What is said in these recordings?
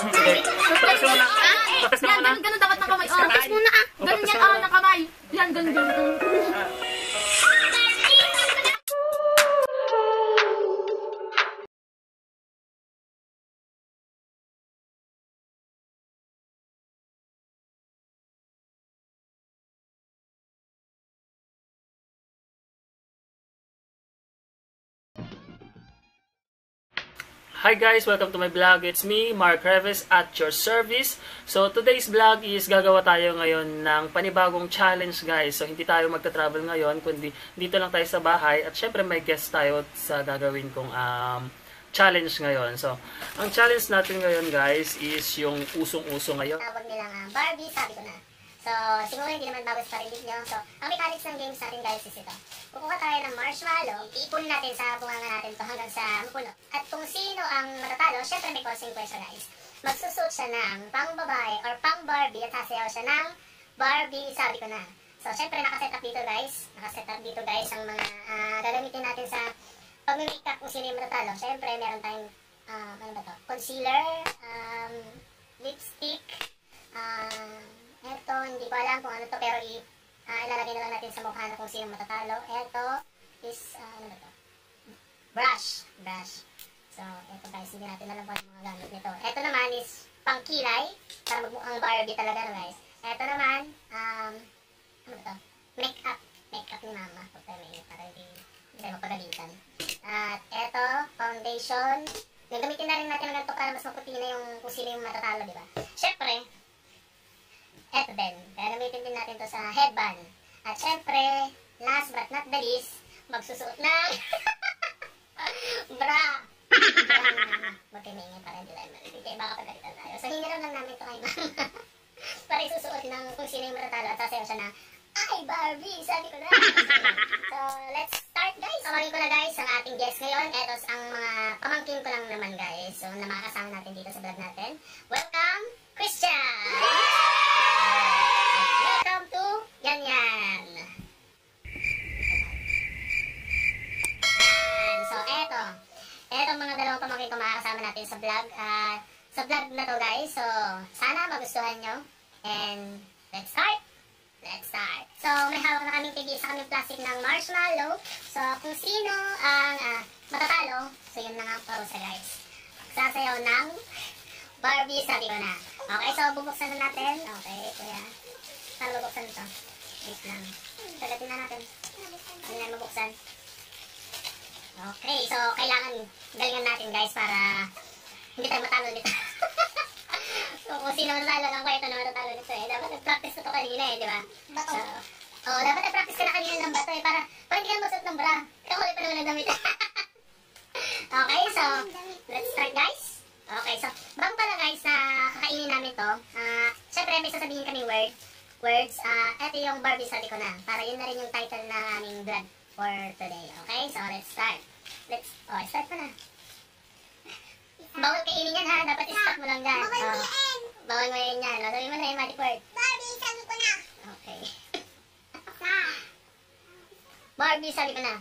Sige. Tapos muna. Tapos na muna. Ganun dapat ng kamay. Tapos muna ah. Ganun yan. Ng kamay. Yan, ganun. Hi guys! Welcome to my vlog. It's me, Mark Reves, at your service. So today's vlog is gagawa tayo ngayon ng panibagong challenge guys. So hindi tayo magta-travel ngayon, kundi dito lang tayo sa bahay. At syempre may guest tayo sa gagawin kong challenge ngayon. So ang challenge natin ngayon guys is yung usong-uso ngayon. Tawag nilang Barbie, sabi ko na. So, siguro hindi naman bago sa parinig nyo. So, ang mechanics ng games natin guys is ito. Kukuha tayo ng marshmallow, iipon natin sa bunganga natin to hanggang sa mapuno. At kung sino ang matatalo, syempre may consequence guys. Magsusuot siya ng pang babae or pang Barbie at sasayaw siya ng Barbie, sabi ko na. So, syempre nakaset up dito guys. Nakaset up dito guys ang mga gagamitin natin sa pag-makeup kung sino yung matatalo. Syempre, meron tayong, ano ba to? Concealer, lipstick, eto, hindi ko alam kung ano to, pero ilalagay na lang natin sa mukha na kung sino matatalo. Eto is, ano ba to? Brush. So, eto guys, hindi natin alam kung ano mga gamit nito. Eto naman is pangkilay, para magmukhang Barbie talaga no guys. Eto naman, ano ba to? Makeup ni mama. Pagka may para hindi tayo mapagalitan. At eto, foundation. Gagamitin na rin natin ng ganito para mas maputi na yung kung sino yung matatalo, di ba? Syempre, eto din, gagamitin din natin to sa headband. At syempre, last but not the least, magsusuot ng bra. Huwag kayo maingay para hindi tayo malibigay. Baka pagalitan tayo. So, hiniram lang namin to kay mama. Para isusuot ng kung sino yung matatalo at sasayaw siya na, ay, Barbie, sabi ko na. So, let's start guys. Tawagin ko na guys ang ating guest ngayon. Eto ang mga pamangkin ko lang naman guys. So, na makakasama natin dito sa vlog natin. Welcome, Christian! Welcome to Yan. So, eto mga dalawang pamangkin ko makakasama natin sa vlog. Sa vlog na to guys. So, sana magustuhan nyo. And, let's start! So, may hawak na kaming tigil sa kaming plastic ng marshmallow. So, kung sino ang matatalo, so yun na nga ang parusa guys. Sasayaw ng Barbie, sabi ko na. Okay, so bubuksan na natin. Okay, kuya. Para mabuksan ito. Wait lang. Tagatin na natin. Hindi na mabuksan. Okay, so kailangan galingan natin guys para hindi tayo matalo dito. So, kung sino matalo lang kwento na matatalo dito eh. Dapat nag-practice ko ito kanina eh, di ba? So, dapat nag-practice ka na kanina ng bato eh. Para hindi ka masuot ng bra. Kakulit pa naman ang damit. Okay, so let's start guys. Okay, so bago pala guys na kakainin namin to, syempre may sasabihin kaming words. Ito yung Barbie, sabi ko na. Para yun na rin yung title ng aming vlog for today. Okay, so let's start. Start pa na. Bawal kainin yan ha, dapat i-stop mo lang dyan. Bawal mo yan yan. Sabi mo na yung magic word. Barbie, sabi ko na. Okay. Barbie, sabi ko na.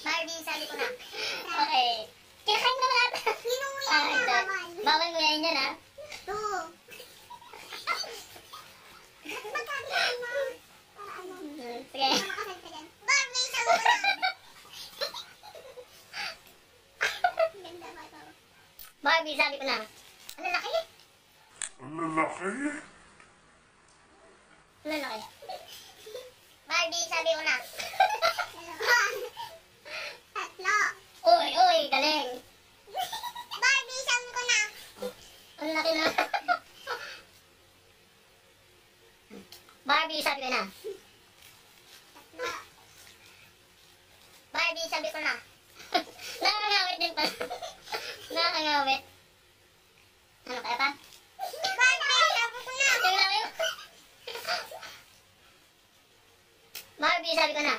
Barbie, sabi ko na. Okay. Kinakain mo na lahat. Ninunguyan na naman. Bawal mo yan yan ha. Oo. Magkakain mo. Para ano? Sige. Barbie, sabi ko na. Barbie, sabi ko na. Ang lalaki? Barbie, sabi ko na. Tatlo. Uy, galing. Barbie, sabi ko na. Ang laki na. Barbie, sabi ko na. Tatlo. Barbie, sabi ko na. Nakakangawit din pala. Nakakangawit. Ano kaya pa? Barbie, sabi ko na. Yung laki mo. Barbie, sabi ko na.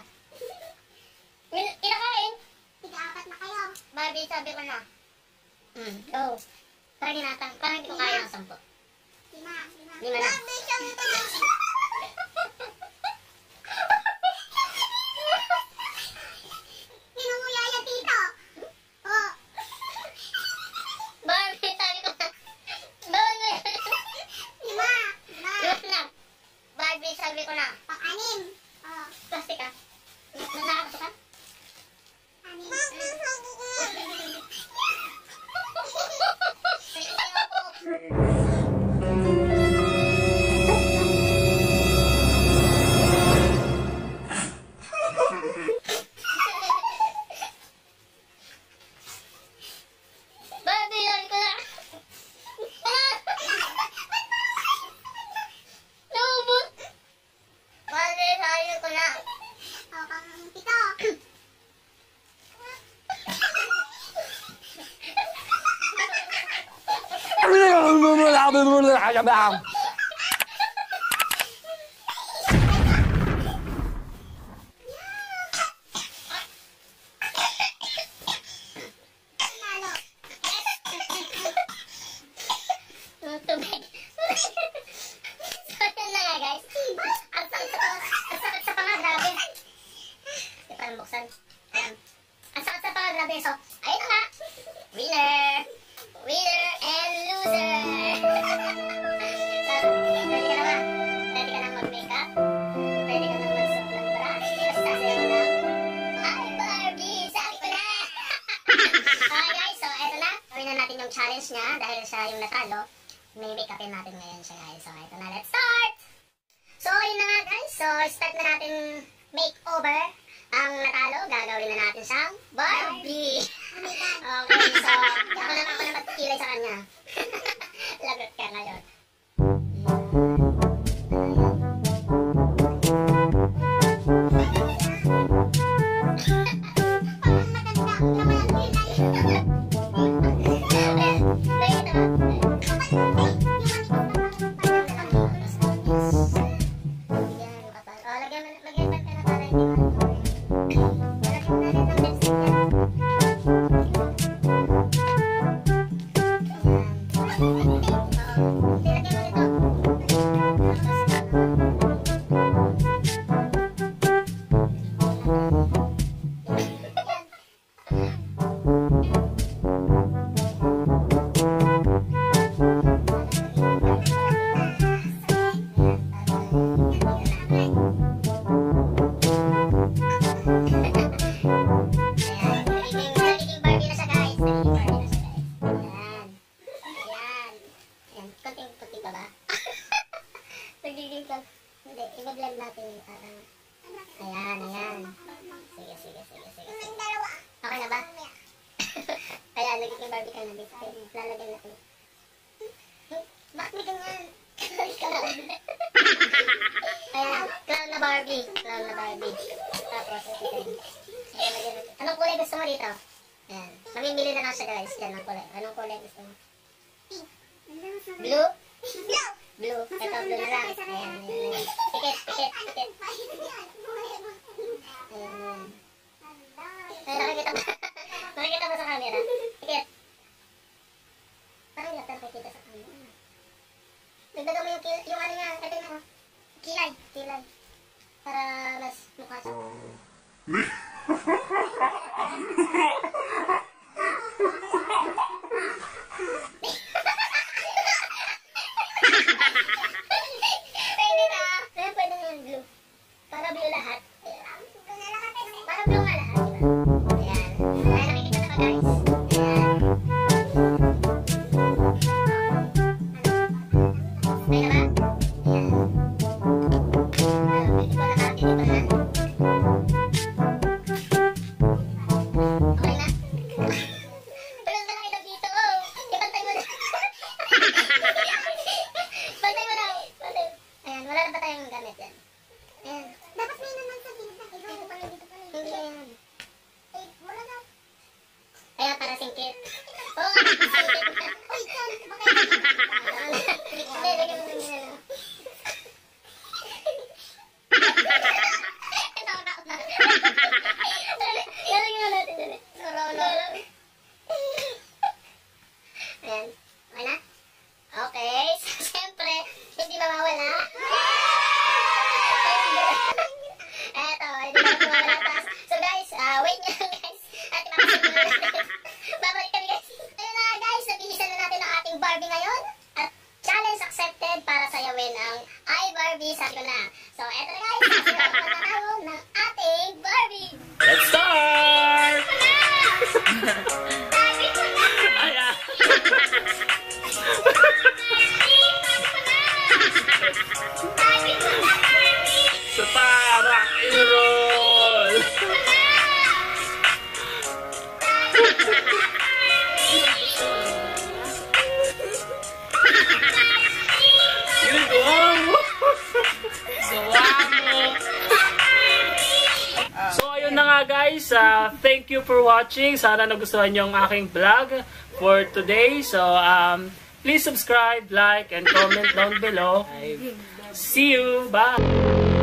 Kinakain. Tiga-apat na kayo. Barbie, sabi ko na. Go. Parang hindi ko kaya ng 10. Lima. Lima na. Barbie, sabi ko na. Ninunguya yan dito. Oh. Tubig. So, yun na nga guys. Ang sakit sa panga, grabe. Hindi pa lang buksan. Ang sakit sa panga, grabe. So, ayun na nga. Winner! Winner and loser! So, ready ka na ba? Ready ka na mag-makeup? Ready ka na mag-suot ng brush? Sasayaw mo ng Hi Barbie! Sabi ko na! Okay guys, so eto na. Gawin na natin yung challenge niya dahil siya yung natalo. May make-upin natin ngayon siya guys. So eto na, let's start! So yun na nga guys. So start na natin makeover. Ang natalo, gagawin na natin siyang Barbie. Okay, so ako na magkikilay sa kanya. Lagot ka ngayon. I-blend natin. Ayan, ayan. Sige. Okay na ba? Ayan, nagiging Barbie ka na dito. Lalagyan natin. Bakit may ganyan? Ayan, clown na Barbie. Tapos, anong kulay gusto mo dito? Ayan. Mamimili na lang siya guys. Yan ang kulay. Anong kulay gusto mo? Blue? Blue. Ito, blue na lang. Ayan. Pikit. Ayan. Ay, nakikita ba sa camera? Pikit. Parang hindi natin nakikita sa camera. Nagdaga mo yung ano niya. Ito na. Kilay. Para mas mukha siya. Pwede na yung blue. Para blue lahat. Para blue nga lahat. Ayan. Ayan, nakikita na ba guys? Ayan. Okay na ba? Ayan. Dito na. Okay na. Tulad na lang ito dito. Ipantay mo na. Pantay mo na. Ayan, wala na ba tayong gamit yan? Ayan. Dapat may naman sa dito. Hindi yan. Wala na. Ayan, para singkit. Oo nga, singkit na. Uy, yan. Hindi, lagyan mo na nila. Lalagyan mo natin dali. Ayan. Okay na? Okay. So, siyempre, hindi mawawala. Eto, hindi mawawala. So, guys, wait nyo lang, guys. At ipapasin mo natin. Babalik kami, guys. Ayun na, guys. Nabihisan na natin ang ating Barbie ngayon. At challenge accepted para sayawin ang iBarbie. Sabi ko na. So, eto na, guys. Kasi ako magkakaroon ng ating Barbie. Let's start! Sabi ko na! Ayan! So, rock and roll! Yun, go! So, ayun na nga guys. Thank you for watching. Sana nagustuhan nyo ang aking vlog for today. So, Please subscribe, like, and comment down below. See you! Bye!